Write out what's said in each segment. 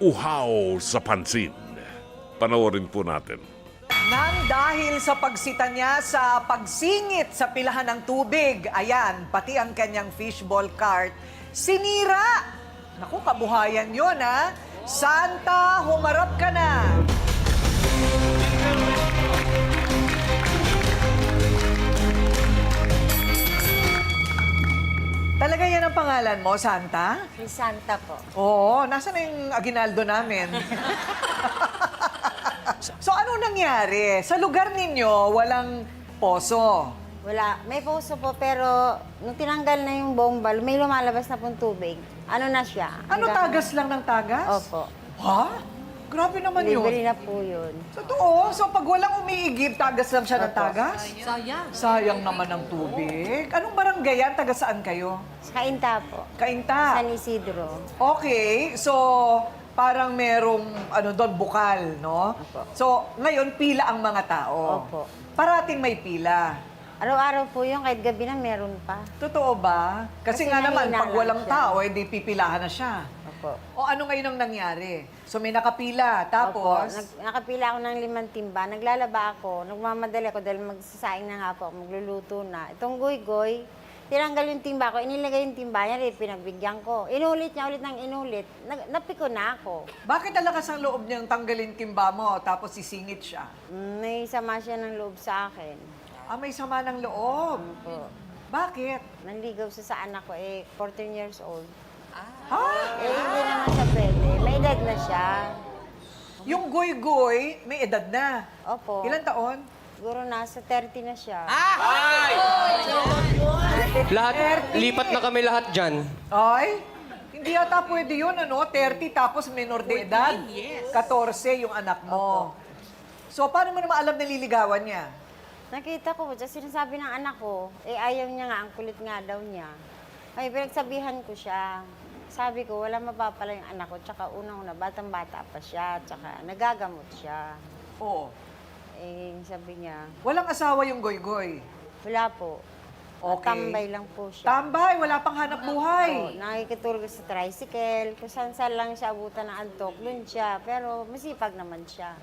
uhaw sa pansin. Panoorin po natin. Nang dahil sa pagsita niya sa pagsingit sa pilahan ng tubig, ayan, pati ang kanyang fishball cart, sinira! Naku, kabuhayan yun, ha? Santa, humarap ka na! Talaga yan ang pangalan mo, Santa? Si Santa po. Oo, nasa na yung aginaldo namin? So, ano nangyari? Sa lugar ninyo, walang poso. Wala. May puso po, pero nung tinanggal na yung bomba, may lumalabas na pong tubig. Ano na siya? Ano, tagas lang ng tagas? Opo. Ha? Grabe naman Libre yun. na po yun. Totoo? So, pag walang umiigib, tagas lang siya ng Opo. tagas? Sayang. Sayang naman ng tubig. Anong barangay yan? Taga saan kayo? Sa Kainta po. Kainta. San Isidro. Okay, so parang merong doon bukal, no? Opo. So, ngayon pila ang mga tao. Opo. Parating may pila. Araw-araw po yun, kahit gabi na meron pa. Totoo ba? Kasi nga naman, mahina pag lang walang siya. tao, edi pipilahan na siya. Opo. O ano ngayon ang nangyari? So may nakapila, tapos... Opo. Nakapila ako ng 5 timba. Naglalaba ako. Nagmamadali ako dahil magsasaing na nga po ako. Magluluto na. Itong goy-goy, tinanggal yung timba ko. Inilagay yung timba niya, pinagbigyan ko. Inulit niya ulit ng inulit. Napiko na ako. Bakit alakas ang loob niyang tanggalin timba mo, tapos sisingit siya? May sama siya ng loob sa akin. Ah, may sama ng loob. Opo. Bakit? Nanligaw siya sa anak ko, 14 years old. Ha? Hindi naman siya pwede. May edad na siya. Yung goy-goy, may edad na. Opo. Ilan taon? Siguro nasa 30 na siya. Lahat, lipat na kami lahat dyan. Ay, hindi yata pwede yun, 30 tapos minor de edad. 14 yung anak mo. So, paano mo naman alam na liligawan niya? Nakita ko, just sinasabi ng anak ko, ayaw niya nga, ang kulit nga daw niya. Ay, pinagsabihan ko siya. Sabi ko, wala mapapala yung anak ko, tsaka unang-una, batang-bata pa siya, tsaka nagagamot siya. Oo. Sabi niya, Walang asawa yung goy-goy. wala po. Okay. Tambay lang po siya. Tambay, wala pang hanap buhay. Nakikitulog sa tricycle, kung saan-saan lang siya abutan ng antok, doon siya. Pero masipag naman siya.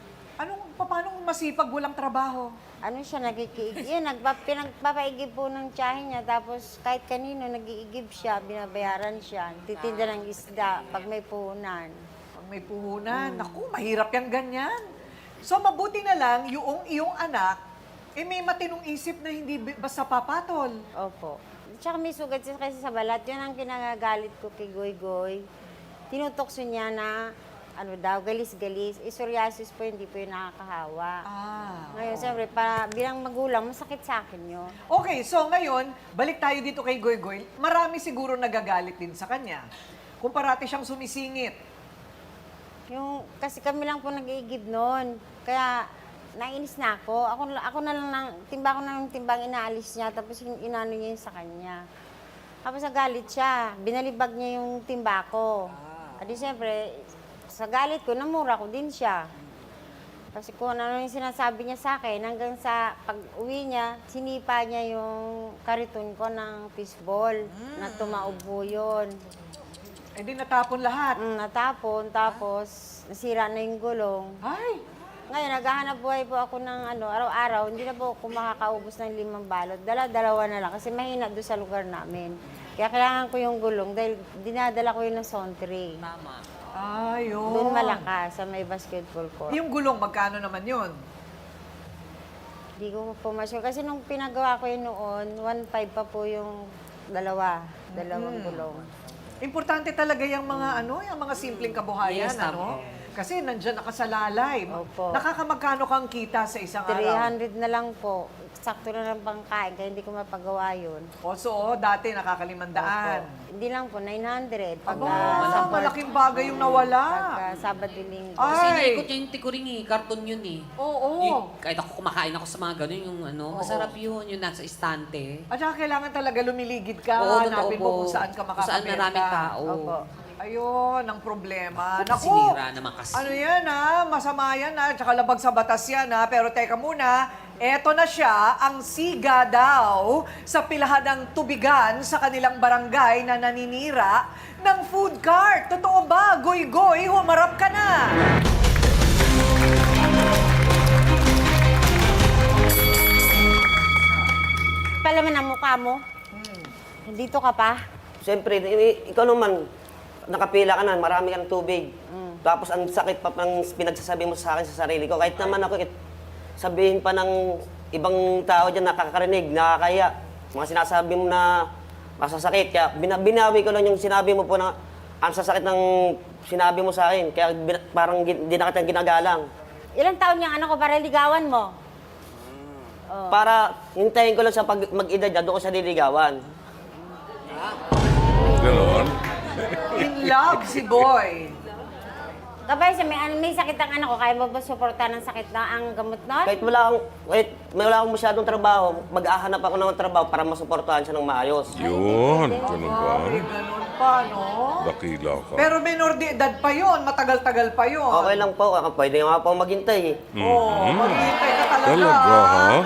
Paano masipag walang trabaho? Ano siya, nagkikiigib. Yun, pinagpapaigib po ng tiyahin niya. Tapos kahit kanino, nag-iigib siya, binabayaran siya. Titinda ng isda pag may puhunan. Pag may puhunan, naku, mahirap yung ganyan. So, mabuti na lang yung iyong anak, may matinong isip na hindi basta papatol. Opo. Tsaka may sugat siya kasi sa balat. Yun ang kinagagalit ko kay Goy Goy. Tinutokso niya na, galis-galis. Psoriasis po, hindi po yung nakakahawa. Ngayon, siyempre, bilang magulang, masakit sa akin yun. Okay, so ngayon, balik tayo dito kay Goy Goy. Marami siguro nagagalit din sa kanya. Kung parati siyang sumisingit. Kasi kami lang po nag-iigib noon. Kaya, nainis na ako. Ako na lang, timba ko na ng timbang inaalis niya, tapos inano niya yun sa kanya. Tapos nagalit siya. Binalibag niya yung timba ko. Adi siyempre, sa galit ko, namura ko din siya. Kasi kung ano yung sinasabi niya sa akin, hanggang sa pag-uwi niya, sinipa niya yung kariton ko ng fishball na tumaubo yun. Eh di natapon lahat. Natapon, tapos nasira na yung gulong. Ay, Ngayon, naghahanap buhay po ako ng araw-araw. Hindi na po ako makakaubos ng 5 balot. Dala-dalawa na lang kasi mahina doon sa lugar namin. Kaya kailangan ko yung gulong dahil dinadala ko yun ng Sontry. Tama. ayun. Doon malakas sa may basketball court. Yung gulong, magkano naman yun? Hindi ko po masyo. Kasi nung pinagawa ko yun noon, 1.5 pa po yung dalawang gulong. Importante talaga yung mga yung mga simpleng kabuhayan, Yes, tama. Kasi nandiyan nakasalalay. Opo. Nakakamagkano kang kita sa isang araw? 300 na lang po. Sakto na lang pangkain, kaya hindi ko mapagawa yun. Dati nakakalimandaan. Opo. Hindi lang po, 900. Malaking bagay yung nawala. Pagka Sabado Linggo. Kasi Ay! naikot niya yung tikuring karton yun eh. Oo. Kahit ako kumakain ako sa mga ganun, yung masarap yun, yung nasa istante. At saka kailangan talaga lumiligid ka, Oo, hanapin totoo mo po. kung saan ka Kung saan makakabenta. maraming tao. Opo. Ayun, ang problema. Naku! Sinira naman kasi. Ano yan masama yan tsaka labag sa batas yan pero teka muna, eto na siya, ang siga daw sa pilahan ng tubigan sa kanilang barangay na naninira ng food cart. Totoo ba? Goy-goy, humarap ka na. Palaman ang mukha mo. Dito ka pa. Siyempre, ikaw naman, nakapila ka na, marami ka ng tubig. Tapos ang sakit pa pang pinagsasabi mo sa akin sa sarili ko. Kahit naman ako, sabihin pa ng ibang tao dyan, nakakarinig, nakakaya. Mga sinasabi mo na masasakit. Kaya binawi ko lang yung sinabi mo po na ang sasakit ng sinabi mo sa akin. Kaya parang di na kitang ginagalang. Ilang taon yung anak ko para ligawan mo? Para hintayin ko lang sa pag mag-edad niya, doon ko siya liligawan. Ganon. In love si Boy. Kapag may sakit ang anak ko, kaya mo ba suporta ng sakit na ang gamot nun? Kahit wala akong masyadong trabaho, mag-ahanap ako ng trabaho para masuportahan siya ng maayos. Yun. Ganun ba? Ay, ganun pa, no? Dakila ka. Pero menor de edad pa yon, matagal-tagal pa yon. Okay lang po, pwede nga po maghintay eh. Oo, maghihintay ka talaga. Talaga, ha?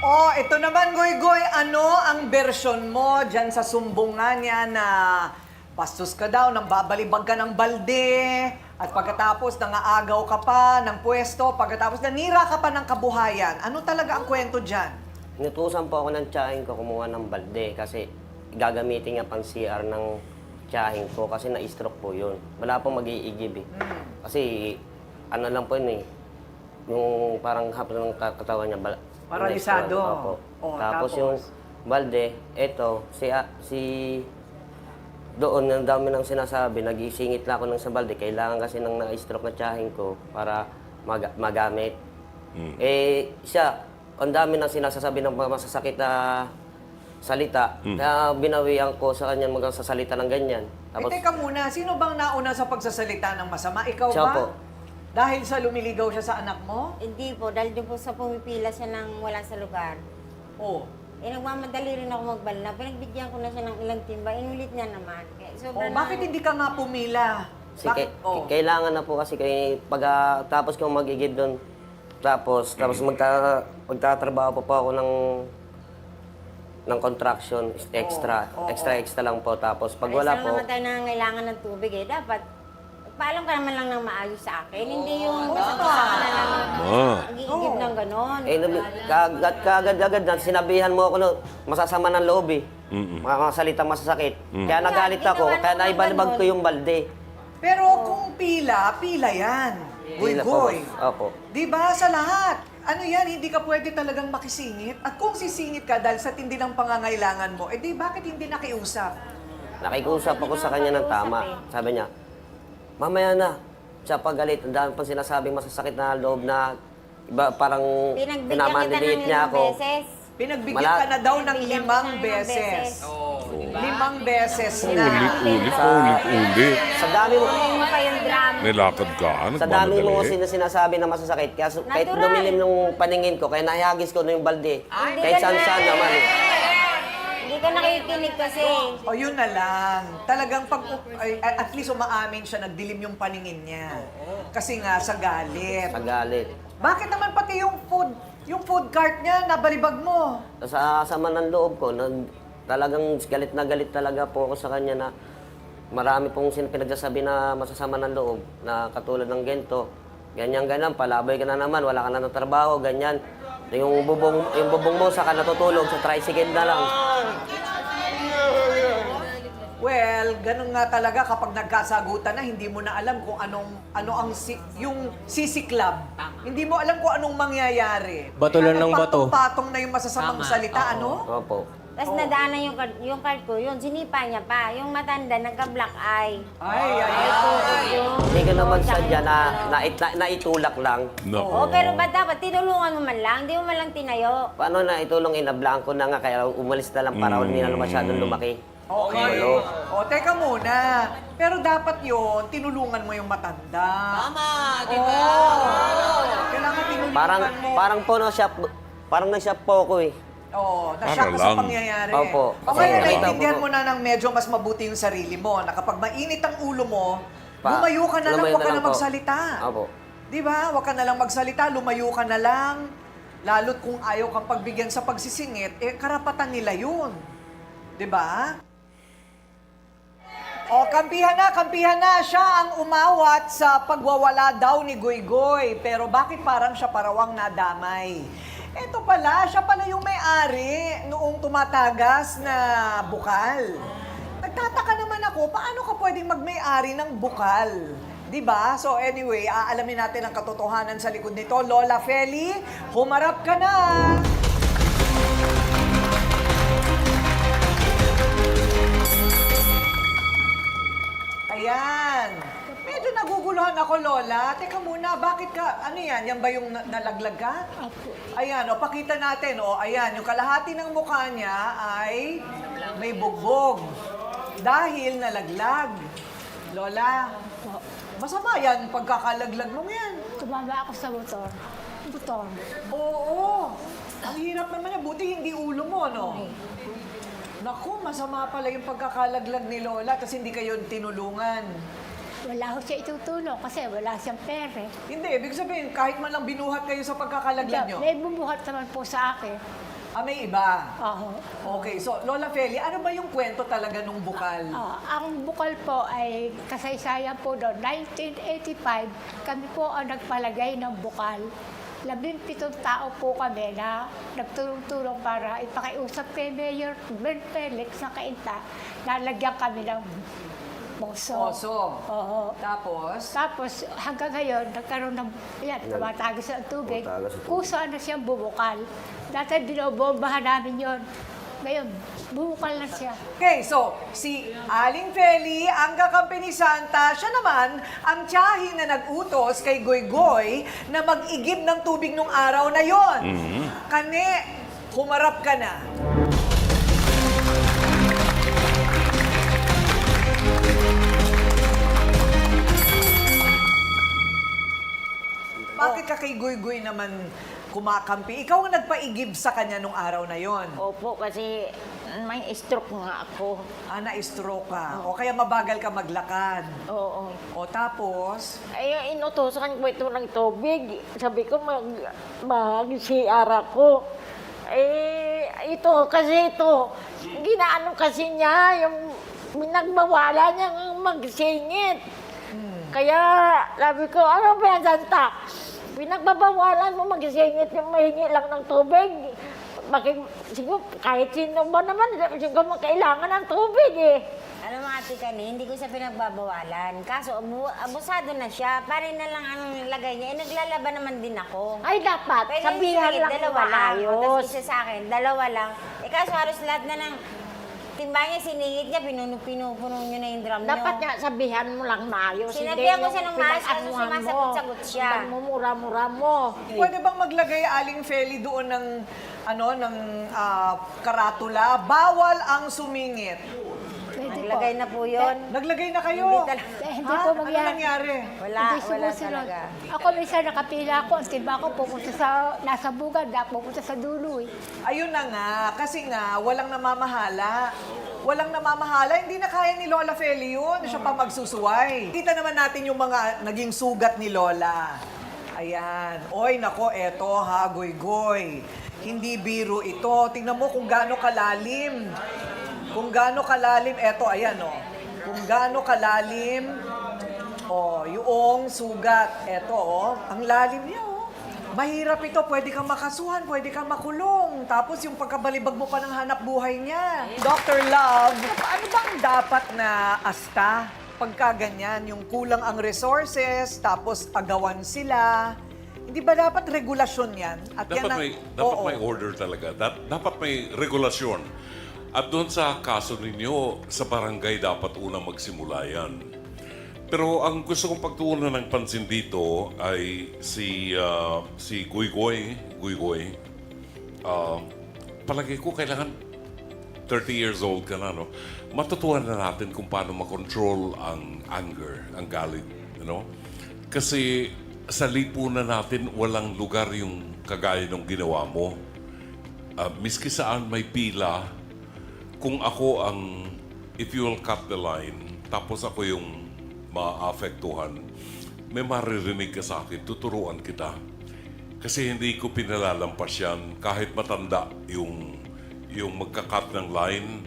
Oh, ito naman, Goy-Goy, ano ang version mo dyan sa sumbungan niya na bastos ka daw, nang babalibag ka ng balde, at pagkatapos nangaagaw ka pa ng pwesto, pagkatapos nanira ka pa ng kabuhayan. Ano talaga ang kwento dyan? Inutusan po ako ng tiyahin ko kumuha ng balde kasi gagamitin nga pang CR ng tiyahin ko kasi na-stroke po yun. Wala pong mag-iigib eh. Kasi ano lang po yun eh, yung parang hapon ng katawan niya. Paralisado. Opo. Oh, tapos tapos? yung balde, eto, si doon, ang dami nang sinasabi, nagisingit lang ako ng sa balde. Kailangan kasi ng na-stroke na tiyahin ko para magamit. Eh, siya, ang dami nang sinasabi ng mga masasakit na salita. Kaya binawian ko sa kanya magsasalita ng ganyan. Tapos, Teka muna, sino bang nauna sa pagsasalita ng masama? Ikaw Siya ba? po. Dahil sa lumiligaw siya sa anak mo? Hindi po, dahil din po sa pumipila siya ng wala sa lugar. Oh. Eh, nagmamadali rin ako magbalna. Pinagbigyan ko na siya ng ilang timba. Inulit niya naman. Kaya sobrang Bakit hindi ka nga pumila? Bakit? kailangan na po kasi tapos kung mag-igib doon, tapos magtatrabaho pa po ako ng contraction, extra lang po. Tapos pag wala po, naman tayo nangangailangan ng tubig eh. Dapat, paalam ka naman lang ng maayos sa akin. Hindi yung basta ka na lang nag-iigib ng ganon. kagad-agad na sinabihan mo ako no, masasama ng loob eh. Mga salita masasakit. Kaya nagalit ako, kaya naibalibag ko yung balde. Pero kung pila yan. Pila po. Goy-goy. Opo. Di ba sa lahat? Ano yan, hindi ka pwede talagang makisingit? At kung sisingit ka dahil sa tindi ng pangangailangan mo, di bakit hindi nakiusap? Nakikusap ako sa kanya ng tama. Sabi niya, mamaya na. Siya pagalit. Ang dami pang sinasabing masasakit na loob na iba parang Pinagbigyan kita ng pinamandiliit niya ilang ako. beses. Pinagbigyan ka na daw ng Pinagbigyan 5 kita ng beses. diba? 5 beses na. Paulit-ulit. Sa dami mo, Hindi mo pa yung drama. Nilakad ka, sa dami mo nagmamadali. sinasabi na masasakit. Kaya kahit Natural. dumilim nung paningin ko, kaya nahihagis ko na yung balde. Hindi Kahit ka saan-saan na- naman. Hindi ka nakikinig kasi. O yun na lang. Talagang at least umaamin siya, nagdilim yung paningin niya. Kasi nga sa galit. Sa galit. Bakit naman pati yung food cart niya, nabalibag mo? Sa sama ng loob ko, talagang galit na galit talaga po ako sa kanya na marami pong pinagsasabi na masasama ng loob na katulad ng gento. Ganyan, palabay ka na naman, wala ka na ng trabaho, ganyan. Yung bubong mo, saka natutulog sa tricycle na lang. Well, ganun nga talaga kapag nagkasagutan na, hindi mo na alam kung yung sisiklab. Hindi mo alam kung anong mangyayari. Bato lang ng bato. Patong na yung masasamang Tama, salita, oo. ano? Opo. Tapos nadaanan yung card ko, yun, sinipa niya pa. Yung matanda, nagka-black eye. Ay. Hindi ka naman sadya na itulak lang. Oo, pero ba't dapat tinulungan mo man lang? Hindi mo man lang tinayo. Paano na itulong inablanko na nga, kaya umalis na lang para hindi na masyadong lumaki. Okay. Ano? O, teka muna. Pero dapat yun, tinulungan mo yung matanda. Tama, di ba? Kailangan tinulungan mo. Parang na-shop po ako eh. Oo, Para nasyak ka sa lang. pangyayari. Opo. O ngayon, Opo. naiintindihan mo na ng medyo mas mabuti yung sarili mo, na kapag mainit ang ulo mo, lumayo ka na lang, lumayo huwag ka na po. magsalita. Opo. Di ba? Huwag ka na lang magsalita, lumayo ka na lang. Lalo't kung ayaw kang pagbigyan sa pagsisingit, karapatan nila yun. Di ba? O, kampihan na. Siya ang umawat sa pagwawala daw ni Goygoy. Pero bakit parang siya parawang nadamay? Ito pala, siya pala yung may-ari noong tumatagas na bukal. Nagtataka naman ako, paano ka pwedeng magmay-ari ng bukal? Diba? So anyway, aalamin natin ang katotohanan sa likod nito. Lola Feli, humarap ka na! Ayan. Medyo naguguluhan ako, Lola. Teka muna, bakit ka, ano yan? Yan ba yung nalaglag ka? Ayan, o, pakita natin. O, ayan, yung kalahati ng mukha niya ay may bugbog. Dahil nalaglag. Lola, masama yan pagkakalaglag mo yan. Tumama ako sa motor. Motor. Oo. Ang hirap naman yan. Buti hindi ulo mo, no? Naku, masama pala yung pagkakalaglag ni Lola kasi hindi kayo tinulungan. Wala ko siya itutulong kasi wala siyang pere. Hindi, ibig sabihin, kahit man lang binuhat kayo sa pagkakalaglag nyo. May bumuhat naman po sa akin. May iba. Oo. Okay, so Lola Feli, ano ba yung kwento talaga nung bukal? Ang bukal po ay kasaysayan po doon. 1985, kami po ang nagpalagay ng bukal. 17 tao po kami na nagtulong-tulong para ipakiusap kay Mayor Ben Felix ng Cainta. Nalagyan kami ng poso. Oso. Oo. Tapos? Tapos hanggang ngayon, nagkaroon ng, tumatagas ang tubig. Kusa na siyang bumukal. Dati binobombahan namin yon. Ngayon, bumukal na siya. Okay, so si Aling Feli, ang kakampi ni Santa, siya naman ang tiyahin na nag-utos kay Goygoy na mag-igib ng tubig nung araw na yon. Kani, humarap ka na. Bakit ka kay Goygoy naman kumakampi? Ikaw ang nagpaigib sa kanya nung araw na yon. Opo, kasi may stroke nga ako. Na-stroke ka. O kaya mabagal ka maglakad. Oo. O tapos, Ay, inutosan ko ito ng tubig. Sabi ko, mag-CR ako. Ginaano kasi niya, yung nagmawala niyang magsingit. Kaya, sabi ko, ano ba yan, Santa? Pinagbabawalan mo magsingit yung mahingi lang ng tubig. Siguro, kahit sino ba naman, siguro kailangan ng tubig eh. Alam mo, Ate Kani, hindi ko siya pinagbabawalan. Kaso, abusado na siya. Pare na lang ang lagay niya. Naglalaban naman din ako. Ay, dapat, Pwede sabihan sige, lang dalawa lang. O, maayos. tapos isa sa akin, dalawa lang. Kaso halos lahat na ng timba niya, siningit niya, pinupuno niyo na yung drum niyo. Dapat nga sabihan mo lang maayos. Sinabihan ko Hindi siya yung ng maayos, kaso pinag-anuhan mo. sumasagot-sagot siya. Pinagmumura-mura mo. pwede bang maglagay Aling Feli doon ng karatula? Bawal ang sumingit. Pwede po. Naglagay na po yun. Naglagay na kayo. Hindi talaga. Hindi Ha? po Ano mangyari. nangyari? Wala, Hindi wala sumusunod. talaga. Ako minsan nakapila ako, ang timba ko pupunta sa, nasa bugad, pupunta sa dulo eh. Ayun na nga, kasi nga, walang namamahala. Walang namamahala, hindi na kaya ni Lola Feli yun. Siya pa magsusuway. Kita naman natin yung mga naging sugat ni Lola. Ayan. Oy, nako, eto ha, Goygoy. Hindi biro ito. Tingnan mo kung gaano kalalim. Kung gaano kalalim, eto, ayan o. Kung gaano kalalim, yung sugat. Eto, ang lalim niya, Mahirap ito, pwede kang makasuhan, pwede kang makulong. Tapos yung pagkabalibag mo pa ng hanap buhay niya. Dr. Love, ano bang dapat na asta pagka ganyan? Yung kulang ang resources, tapos agawan sila. Hindi ba dapat regulasyon yan? At Dapat oo. may order talaga. Dapat may regulasyon. At doon sa kaso ninyo, sa barangay dapat unang magsimula yan. Pero ang gusto kong pagtuunan ng pansin dito ay si Goygoy. Palagay ko kailangan 30 years old ka na, no? Matutuhan na natin kung paano makontrol ang anger, ang galit, Kasi sa lipunan natin, walang lugar yung kagaya ng ginawa mo. Miski saan may pila, kung ako if you will cut the line, tapos ako yung maapektuhan, may maririnig ka sa akin, tuturuan kita. Kasi hindi ko pinalalampas yan, kahit matanda yung magka-cut ng line,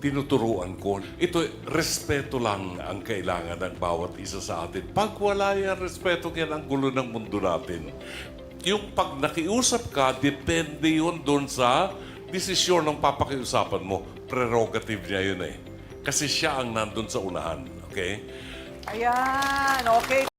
tinuturuan ko. Ito, respeto lang ang kailangan ng bawat isa sa atin. Pag wala yan, respeto yan ang gulo ng mundo natin. Yung pag nakiusap ka, depende yun doon sa desisyon ng papakiusapan mo. Prerogative niya yun eh. Kasi siya ang nandun sa unahan. Okay? Ayan, okay.